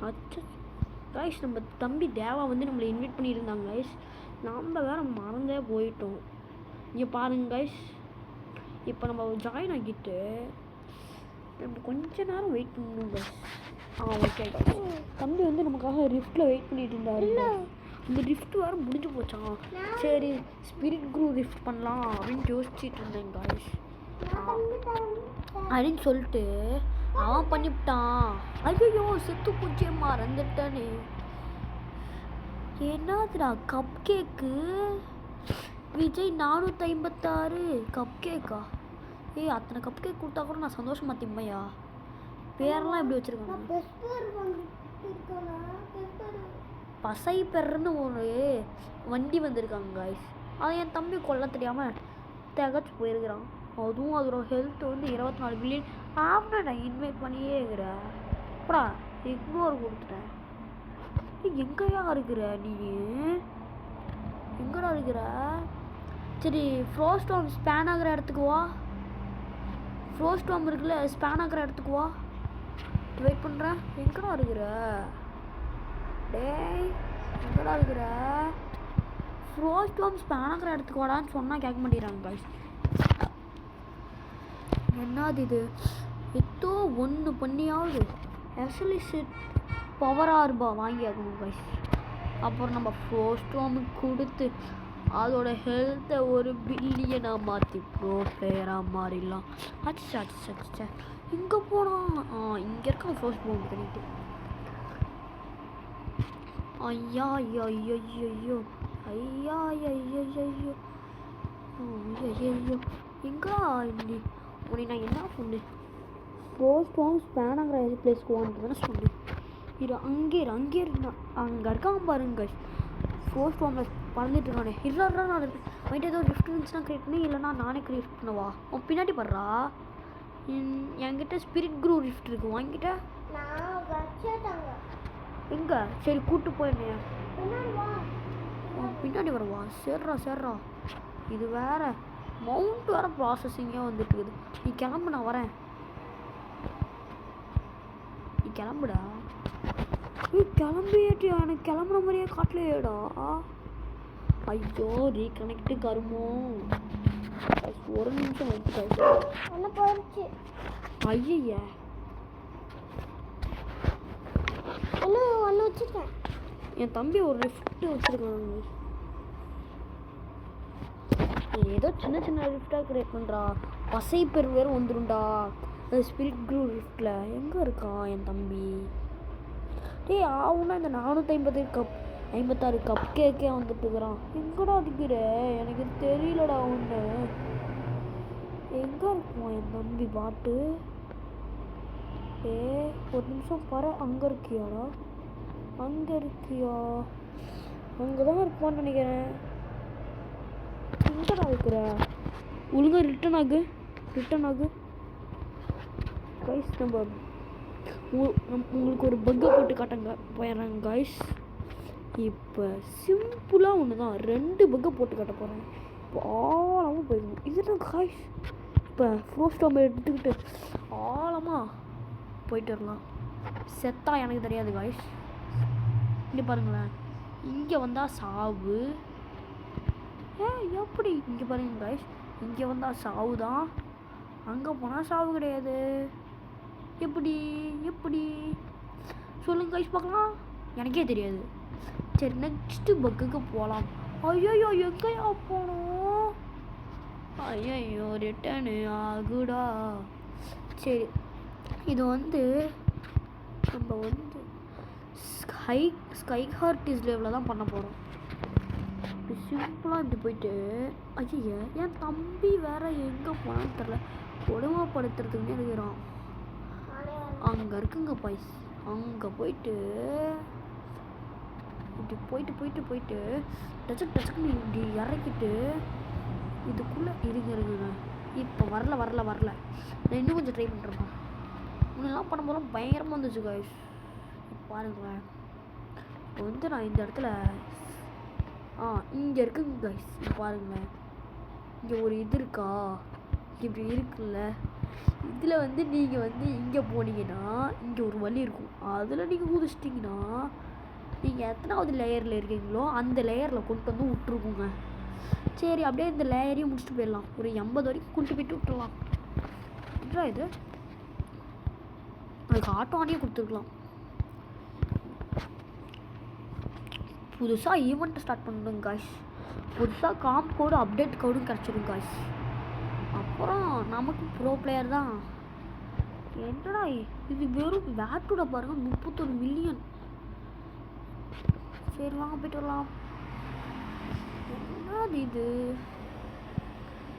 அச்சோ கைஸ், நம்ம தம்பி தேவா வந்து நம்மளை இன்வைட் பண்ணியிருந்தாங்க கைஸ். நம்ம வேறு மறந்தே போயிட்டோம். இங்கே பாருங்க கைஸ், இப்போ நம்ம ஜாயின் ஆகிட்டு நம்ம கொஞ்ச நேரம் வெயிட் பண்ணணும் கைஸ். ஓகே கைஸ், தம்பி வந்து நமக்காக ரிஃப்ட்டில் வெயிட் பண்ணிட்டு இருந்தாரு. இந்த ரிஃப்ட் வேறு முடிஞ்சு போச்சான். சரி ஸ்பிரிட் குரூ ரிஃப்ட் பண்ணலாம் அப்படின்னு யோசிச்சுட்டு இருந்தேன் கைஸ். அப்படின்னு சொல்லிட்டு அவன் பண்ணிவிட்டான். ஐயோ செத்து பூச்சியை மறந்துட்டானே. என்னதுடா கப் கேக்கு விஜய் 456 கப் கேக்கா? அத்தனை கப் கேக் கொடுத்தா கூட நான் சந்தோஷமா திம்மையா? பேரெல்லாம் எப்படி வச்சுருக்காங்க? பசை பெறன்னு ஒரு வண்டி வந்திருக்காங்க கைஸ். அதை என் தம்பி கொல்ல தெரியாமல் தகச்சு போயிருக்கிறான். அதுவும் அதோட ஹெல்த் வந்து 24 பில்லியன். ஆமாம், நான் இன்வைட் பண்ணியே இருக்கிறேன். அப்புறா இக்னோர் கொடுத்துட்டேன். எங்கேயா இருக்கிற நீ? எங்கடா இருக்கிற? சரி ஃப்ரோஸ்ட் வார்ம் ஸ்பேன் ஆகிற இடத்துக்கு வா. ஃப்ரோஸ்ட் வார்ம் இருக்குல்ல, ஸ்பேன் ஆகிற இடத்துக்கு வா. வெயிட் பண்ணுறேன். எங்கடா இருக்கிற டேய்? எங்கடா இருக்கிற? ஃப்ரோஸ்ட் வார்ம் ஸ்பேன் ஆகிற இடத்துக்கு வாடான்னு சொன்னால் கேட்க மாட்டேங்கிறாங்க கைஸ். என்னது இது? எத்தோ ஒன்று பண்ணியாவது ஆக்சுவலி செட் பவர் ஆர்பா வாங்கி ஆகணும் கைஸ். அப்புறம் நம்ம ஃபர்ஸ்ட் வார்முக்கு கொடுத்து அதோட ஹெல்த்தை 1 பில்லியனாக மாற்றி ப்ரோ பிளேயராக மாறிடலாம். அச்சா இங்கே போனால் இங்கே இருக்க ஃபர்ஸ்ட் வார்ம் பண்ணிட்டு ஐயா ஐயோ ஐயோ ஐயோ ஐயா ஐயோ ஐயோ ஐயோ எங்கா இன்னி உன்னை நான் என்ன சொன்னேன்? ஃபர்ஸ்ட் வார்ம் ஸ்பேன் ஆகிற பிளேஸ்க்கு வான்னு தானே சொன்னேன். அங்கே இருந்தான். அங்கே இருக்கான் பாருங்க. ஃபர்ஸ்ட் வார்மில் பறந்துட்டு இருக்கானே. இல்லைடா, நான் வந்துட்டு ஏதோ லிஃப்ட் இருந்துச்சுன்னா கிரியேட் பண்ணி, இல்லைனா நானே கிரியேட் பண்ணவா? உன் பின்னாடி படுறா. என்கிட்ட ஸ்பிரிட் குரூ லிஃப்ட் இருக்கு, வாங்கிட்ட எங்கே? சரி கூப்பிட்டு போயிருந்தேன். பின்னாடி வரவா? சேர்றா. இது வேற மவுண்ட் வேற ப்ராசஸிங்கே வந்துட்டு இருக்குது. நீ கிளம்பு, நான் வரேன். நீ கிளம்புடா. கிளம்பியாட்டியா? எனக்கு கிளம்புற மாதிரியே காட்டலையேடா. ஐயோ ரீகனெக்ட் கருமோ. ஒரு நிமிஷம் போயிடுச்சு. ஐயா ஒன்று வச்சுருக்கேன். என் தம்பி ஒரு லிஃப்ட் வச்சுருக்காங்க. ஏதோ சின்ன லிஃப்டாக கிரியேட் பண்ணுறா. பசை பெரு வேறு வந்துடும்டா ஸ்பிரிட் குரூ லிஃப்டில். எங்கே இருக்கான் என் தம்பி? ஆகுனா இந்த 456 கப் கேக்கே வந்துட்டு இருக்கிறான். எங்கடா இருக்கிற? எனக்கு தெரியலடா. ஒன்று எங்கே இருக்குமா என் தம்பி பாட்டு? ஒரு நிமிஷம் பாரு. அங்கே இருக்கியாடா? அங்கே தான் இருப்பான்னு நினைக்கிறேன். எங்கடா இருக்கிற? ஒழுங்காக ரிட்டன் ஆகு கைஸ். நம்ம உங்களுக்கு ஒரு பக்கை போட்டு காட்டுங்க போயிடுறாங்க கைஸ். இப்போ சிம்பிளாக ஒன்று தான் 2 பக்கை போட்டு காட்ட போகிறேன். இப்போ ஆழமாக போயிடணும். இதுதான் கைஸ். இப்போ ஃபர்ஸ்ட் வார்ம் எடுத்துக்கிட்டு ஆழமாக போயிட்டு வரலாம். செத்தா எனக்கு தெரியாது கைஸ். இங்கே பாருங்களேன், இங்கே வந்தால் சாவு. எப்படி? இங்கே பாருங்க கைஸ், இங்கே வந்தால் சாவு தான். அங்கே போனால் சாவு கிடையாது. எப்படி சொல்லுங்க கைஸ் பார்க்கலாம். எனக்கே தெரியாது. சரி நெக்ஸ்ட்டு பக்குக்கு போகலாம். ஐயோ எங்கேயா போகணும்? ஐயோ ரிட்டர்னு ஆகுடா. சரி இது வந்து நம்ம வந்து ஸ்கை ஹார்டிஸ் லெவலில் தான் பண்ண போகிறோம். இப்படி சிம்பிளாக இப்படி போயிட்டு ஐயா என் தம்பி வேற எங்கே போனான்னு தெரில. கொடுமைப்படுத்துறதுக்குன்னே இருக்கிறான். அங்கே இருக்குங்க பாய்ஸ். அங்கே போயிட்டு இப்படி போயிட்டு டச்சுன்னு இப்படி இறக்கிட்டு இதுக்குள்ளே இருங்க. இப்போ வரல. நான் இன்னும் கொஞ்சம் ட்ரை பண்ணுறேன். முன்னெல்லாம் பண்ணும்போது பயங்கரமாக இருந்துச்சு கைஸ். பாருங்களேன், இப்போ வந்து நான் இந்த இடத்துல இங்கே இருக்குங்க கைஸ். பாருங்களேன், இங்கே ஒரு இது இருக்கா? இப்படி இருக்குல்ல, இதில் வந்து நீங்கள் வந்து இங்கே போனீங்கன்னா இங்கே ஒரு வழி இருக்கும், அதில் நீங்கள் குதிச்சிட்டிங்கன்னா நீங்கள் எத்தனாவது லேயரில் இருக்கீங்களோ அந்த லேயரில் கொண்டு வந்து விட்ருக்குங்க. சரி அப்படியே இந்த லேயரையும் முடிச்சுட்டு போயிடலாம். ஒரு 80 வரைக்கும் கொண்டு போய்ட்டு விட்டுடலாம். இது அதுக்கு ஆட்டோ ஆனியே கொடுத்துருக்கலாம். புதுசாக ஈவெண்ட்டை ஸ்டார்ட் பண்ணுறோங்க காய்ஸ். புதுசாக காம்ப் கோடு அப்டேட் கோடும் கிடச்சிடும் காய்ஸ். அப்புறம் நமக்கு ப்ரோ பிளேயர் தான். என்னடா இது வெறும் வேட்டோட பாருங்கள் 31 மில்லியன். சரி வாங்க போய்ட்டு வரலாம். என்னது இது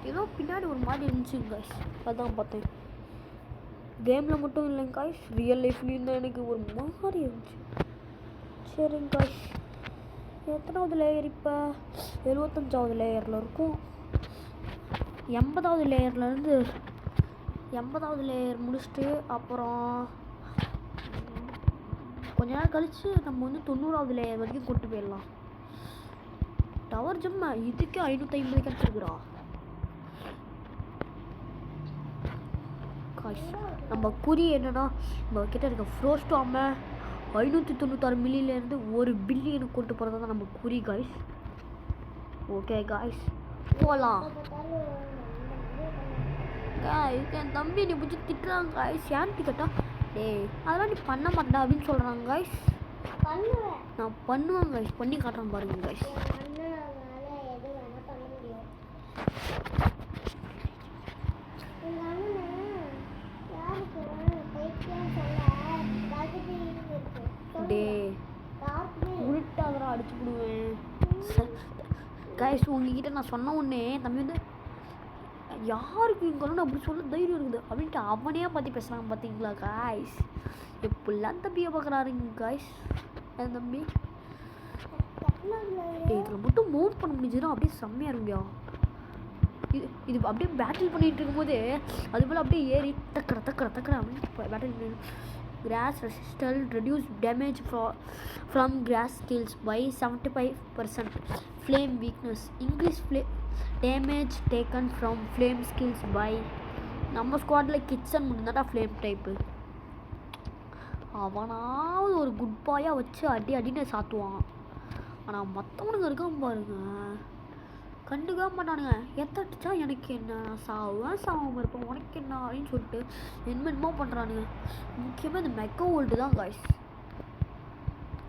ஏதோ பின்னாடி ஒரு மாதிரி இருந்துச்சுங்க காய்ஸ், அதான் பார்த்தேன். கேமில் மட்டும் இல்லைங்க காய்ஸ், ரியல் லைஃப்லேயும் தான் எனக்கு ஒரு மாதிரி இருந்துச்சு. சரிங்க காய்ஸ், எத்தனாவது லேயர் இப்போ 75வது லேயரில் இருக்கும். 80வது லேயர்லேருந்து 80வது லேயர் முடிச்சுட்டு அப்புறம் கொஞ்ச நேரம் கழித்து நம்ம வந்து 90வது லேயர் வரைக்கும் கொண்டு போயிடலாம். டவர் ஜம்மா இதுக்கு 550 கிடச்சிருக்குறா காய்ஸ். நம்ம குறி என்னன்னா நம்ம கிட்ட இருக்க ஃப்ரோஸ்டாம 596 மில்லியன்லேருந்து 1 பில்லியனுக்கு கொண்டு போகிறது தான் நம்ம குறி காய்ஸ். ஓகே காய்ஸ் போகலாம். காய்ஸ் என் தம்பி நீ பிடிச்சி திட்டுறாங்க காய்ஸ். ஏன்னு கேட்டால் டேய் அதெல்லாம் நீ பண்ண மாட்டேடா அப்படின்னு சொல்கிறாங்க காய்ஸ். நான் பண்ணுவேன் காய்ஸ், பண்ணி காட்டுறேன் பாருங்க காய்ஸ். டே உருட்டாதரா அடிச்சு விடுவேன் காய்ஸ். உங்ககிட்ட நான் சொன்ன உடனே தம்பி வந்து யாருக்கு இங்கே அப்படி சொல்ல தைரியம் இருக்குது அப்படின்ட்டு அவனையே பற்றி பேசுகிறாங்க பார்த்தீங்களா காய்ஸ். எப்படிலாம் தம்பியை பார்க்குறாருங்க காய்ஸ் என் தம்பி. இதில் மட்டும் மூவ் பண்ண முடிஞ்சுன்னா அப்படியே செம்மையாக இருக்கியா. இது அப்படியே பேட்டில் பண்ணிகிட்டு இருக்கும்போது அது போல் அப்படியே ஏறி தக்கற அப்படின்னு battle. Grass resistance reduce damage from grass skills by 75%. Flame weakness increase damage taken from flame skills by. நம்ம ஸ்குவாடில் கிச்சன் முடிந்தாட்டா ஃப்ளேம் டைப்பு. அவனாவது ஒரு குட் பாயாக வச்சு அடின்னு சாத்துவான். ஆனால் மற்றவனுங்க இருக்கான் பாருங்க கண்டுக்காம மாட்டானுங்க. எத்தடிச்சா எனக்கு என்ன, நான் சாவாமல் இருப்பேன் உனக்கு என்ன அப்படின்னு சொல்லிட்டு என்னமோ பண்ணுறானுங்க. முக்கியமாக இந்த மெக்கோ வேர்ல்டு தான் காய்ஸ்.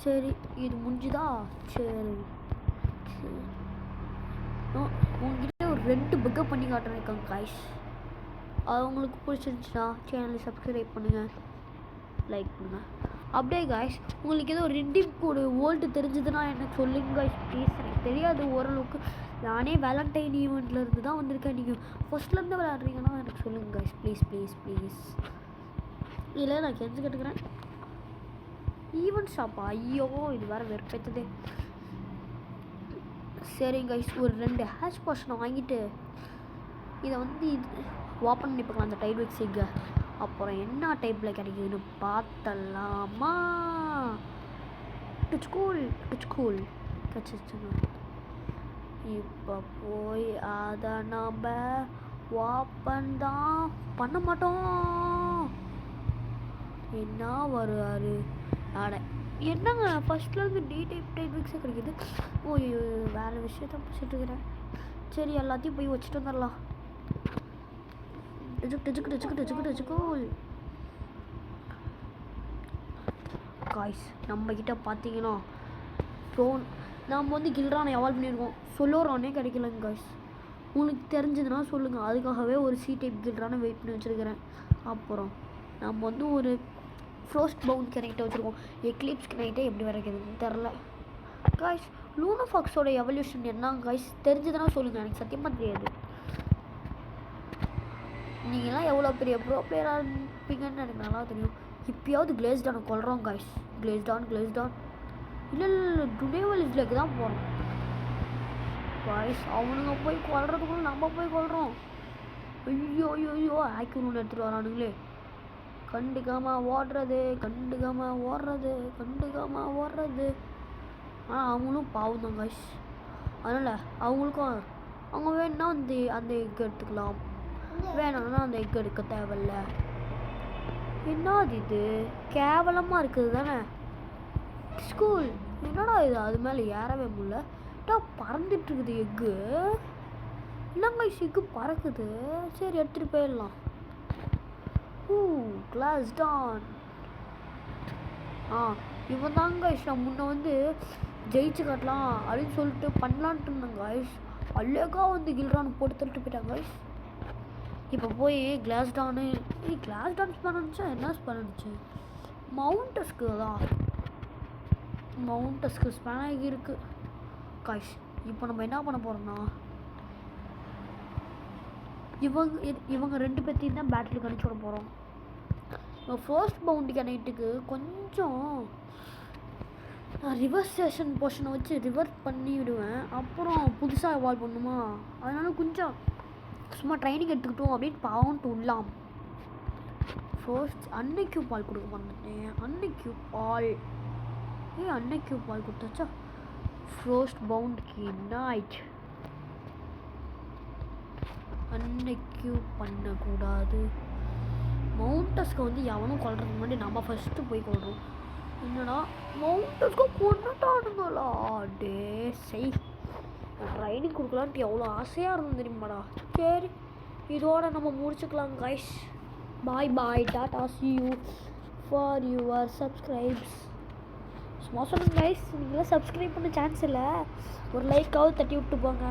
சரி இது முடிஞ்சுதா? சரி உங்ககிட்ட ஒரு 2 பக்கப் பண்ணி காட்டுறேன் காய்ஸ். அது உங்களுக்கு பிடிச்சிருந்துச்சுன்னா சேனலை சப்ஸ்கிரைப் பண்ணுங்கள், லைக் பண்ணுங்கள். அப்படியே காய்ஸ் உங்களுக்கு ஏதோ ரெண்டீம் கோடு வேர்ல்டு தெரிஞ்சதுன்னா எனக்கு சொல்லுங்க காய்ஸ் ப்ளீஸ். எனக்கு தெரியாது ஓரளவுக்கு, நானே வேலண்டைன் ஈவெண்ட்டில் இருந்து தான் வந்திருக்கேன். நீங்கள் ஃபஸ்ட்லேருந்து விளையாடுறீங்கன்னா எனக்கு சொல்லுங்கள் காய்ஸ் ப்ளீஸ் ப்ளீஸ் ப்ளீஸ். இல்லை நான் கெஞ்சு கேட்டுக்கிறேன். ஈவெண்ட் ஷாப்பா? ஐயோ இது வேறு வெறுப்பேற்றுதே. சரிங்க காய்ஸ் ஒரு 2 ஹேஷ் போஷனை வாங்கிட்டு இதை வந்து இது ஓப்பன் பண்ணி பார்க்கலாம் அந்த டைட் வெக்ஸிங்க. அப்புறம் என்ன டைப்பில் கிடைக்குதுன்னு பார்த்தலாமா? டுச்கூல் கிடச்சிச்சுங்க. இப்போ போய் அதை நாம் ஓப்பன் தான் பண்ண மாட்டோம். என்ன வருவார் ஆட என்னங்க ஃபஸ்ட்லேருந்து டைப் வெக்ஸே கிடைக்கிது. ஓ வேறு விஷயத்த பிடிச்சிட்டு இருக்கிறேன். சரி எல்லாத்தையும் போய் வச்சுட்டு வந்துடலாம். காய்ஸ் நம்ம கிட்ட பார்த்தீங்கன்னா ப்ரோன் நம்ம வந்து கில்ரானை எவால்வ் பண்ணியிருக்கோம். சொல்லோரானே கிடைக்கலங்க காய்ஸ். உங்களுக்கு தெரிஞ்சதுன்னா சொல்லுங்கள், அதுக்காகவே ஒரு சி டைப் கில்ரானை வெயிட் பண்ணி வச்சுருக்கிறேன். அப்புறம் நம்ம வந்து ஒரு ஃப்ரோஸ்ட் பவுண்ட் கனெக்டை வச்சுருக்கோம். எக்லிப்ஸ் கனெக்டை எப்படி வரைக்கிறதுன்னு தெரில காய்ஸ். லூனா ஃபாக்ஸோட எவல்யூஷன் என்ன காய்ஸ் தெரிஞ்சதுன்னா சொல்லுங்கள், எனக்கு சத்தியமாக தெரியாது. நீங்களாம் எவ்வளோ பெரிய ப்ரோ பிளேயராக இருப்பீங்கன்னு எனக்கு நல்லா தெரியும். இப்போயாவது கிளேஸ்டானை கொள்கிறோம் காய்ஸ். கிளேஸ்டான் இல்லை டுடேவல் இஸ்லேக்கு தான் போகிறோம் காய்ஸ். அவனுங்க போய் கொள்றதுக்குள்ள நம்ம போய் கொள்கிறோம். ஐயோ ஆக்யூன் எடுத்துகிட்டு வரானுங்களே. கண்டுக்காமல் ஓடுறது. ஆனால் அவங்களும் பாவம் தான் காய்ஸ். அதனால் அவங்களுக்கும் அவங்க வேணுன்னா அந்த எக் எடுத்துக்கலாம். வேணும்னா அந்த எக் எடுக்க தேவையில்ல. என்னது இது கேவலமாக இருக்குது தானே ஸ்கூல். என்னடா இது அது மேலே ஏறவே முடியல. பறந்துட்டு இருக்குது எக்கு. இல்லைங்க எக்கு பறக்குது. சரி எடுத்துகிட்டு போயிடலாம். கிளாஸ் டான். இவன் தாங்க நான் முன்ன வந்து ஜெயிச்சு காட்டலாம் அப்படின்னு சொல்லிட்டு பண்ணலான்ட்டு இருந்தேன் காய்ஸ். அழகா வந்து கில்ரான் போட்டு தள்ளிட்டு போயிட்டாங்க காய்ஸ். இப்போ போய் கிளாஸ் டான்ஸ் பண்ணுச்சா என்ன பண்ணுச்சு மவுண்டஸ்க்கு தான். மவுண்டஸ்க்கு ஸ்பேனாகி இருக்கு காய்ஸ். இப்போ நம்ம என்ன பண்ண போகிறோம்னா இவங்க 2 பேர்த்தையும் தான் பேட்டிலுக்கு அனுப்பிச்சு விட போகிறோம். ஃபர்ஸ்ட் பவுண்டி கனெக்ட்டுக்கு கொஞ்சம் ரிவர்ஸ் ஸ்டேஷன் போர்ஷனை வச்சு ரிவர்ஸ் பண்ணி விடுவேன். அப்புறம் புதுசாக எவால்வ் பண்ணுமா, அதனால கொஞ்சம் சும்மா ட்ரைனிங் எடுத்துக்கிட்டோம் அப்படின்னு பாவன்ட்டு உள்ளாம். ஃபர்ஸ்ட் அன்னைக்கு பால் கொடுக்க மாட்டேன். அன்னைக்கு பால் கொடுத்தாச்சா. ஃபர்ஸ்ட் பவுண்டுக்கு நைட் அன்னைக்கு பண்ணக்கூடாது. மவுண்டஸ்க்கு வந்து எவனும் கொள்றதுக்கு முன்னாடி நம்ம ஃபஸ்ட்டு போய் கொள்கிறோம். என்னடா மவுண்டஸ்க்கு கொண்டுட்டானுங்களா டே செய். ட்ரைனிங் கொடுக்கலான்ட்டு எவ்வளோ ஆசையாக இருந்தது தெரியுமாடா. சரி இதோட நம்ம முடிச்சுக்கலாம் guys. Bye Tata see you for your subscribes. சும்மா சொல்லுங்க கைஸ், நீங்களாம் சப்ஸ்கிரைப் பண்ண சான்ஸ் இல்லை. ஒரு லைக்காவது தட்டி விட்டு போங்க.